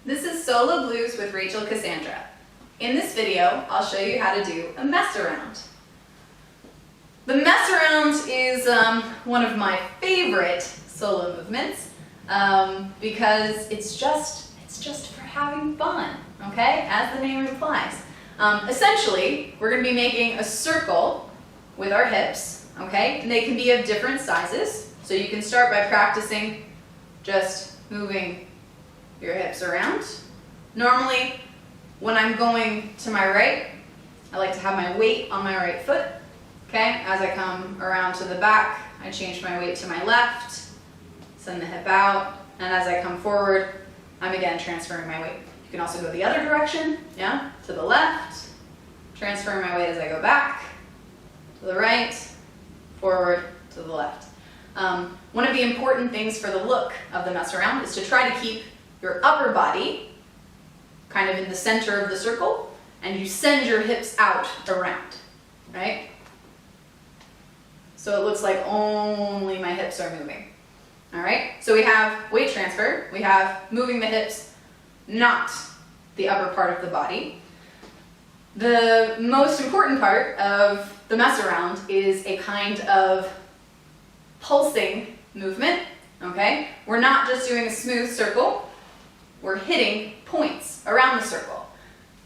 This is Solo Blues with Rachel Cassandra. In this video, I'll show you how to do a mess around. The mess around is one of my favorite solo movements because it's just for having fun, okay? As the name implies. Essentially, we're going to be making a circle with our hips, okay? And they can be of different sizes, so you can start by practicing just moving your hips around. Normally, when I'm going to my right, I like to have my weight on my right foot. Okay, as I come around to the back, I change my weight to my left, send the hip out, and as I come forward, I'm again transferring my weight. You can also go the other direction, yeah, to the left, transferring my weight as I go back, to the right, forward, to the left. One of the important things for the look of the mess around is to try to keep your upper body kind of in the center of the circle, and you send your hips out around, right? So it looks like only my hips are moving. All right, so we have weight transfer, we have moving the hips, not the upper part of the body. The most important part of the mess around is a kind of pulsing movement, okay? We're not just doing a smooth circle, we're hitting points around the circle.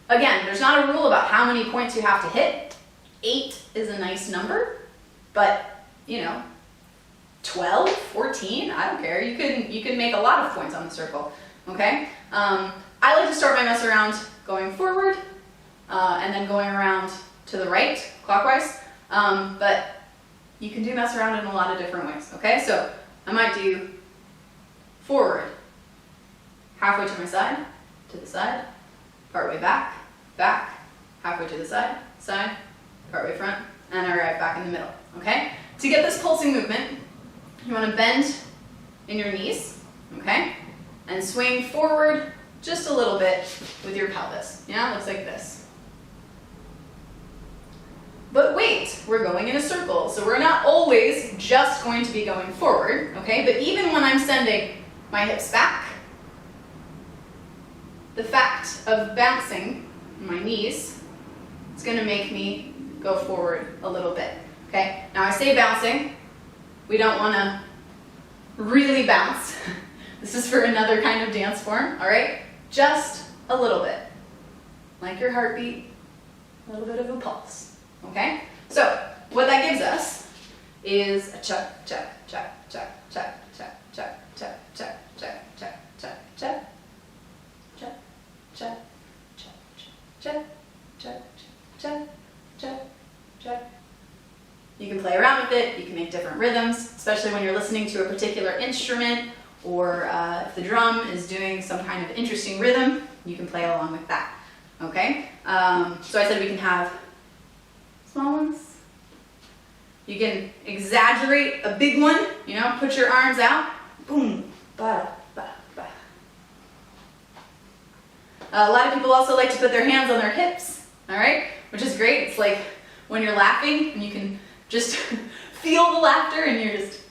Again, there's not a rule about how many points you have to hit. 8 is a nice number, but 12, 14, I don't care. You can make a lot of points on the circle, okay? I like to start my mess around going forward and then going around to the right, clockwise, but you can do mess around in a lot of different ways, okay? So I might do forward, halfway to my side, to the side, partway back, back, halfway to the side, side, partway front, and I arrive back in the middle, okay? To get this pulsing movement, you want to bend in your knees, okay? And swing forward just a little bit with your pelvis. Yeah, it looks like this. But wait, we're going in a circle, so we're not always just going to be going forward, okay? But even when I'm sending my hips back, the fact of bouncing my knees is going to make me go forward a little bit, okay? Now I say bouncing, we don't want to really bounce. This is for another kind of dance form, all right? Just a little bit, like your heartbeat, a little bit of a pulse, okay? So what that gives us is a check, check, check, check, check, check, check, check, check, check, check, check, check. Check, check, check, check, check, check, check, check. You can play around with it, you can make different rhythms, especially when you're listening to a particular instrument, or if the drum is doing some kind of interesting rhythm, you can play along with that, okay? So I said we can have small ones. You can exaggerate a big one, put your arms out, boom, ba, ba, ba. A lot of people also like to put their hands on their hips, all right? Which is great. It's like when you're laughing and you can just feel the laughter and you're just...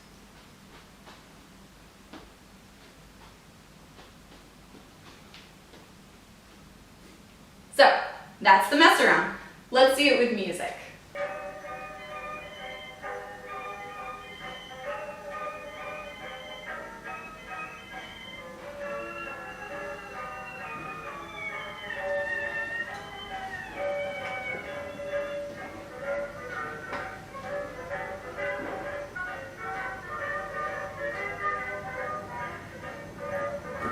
So, that's the mess around. Let's see it with music.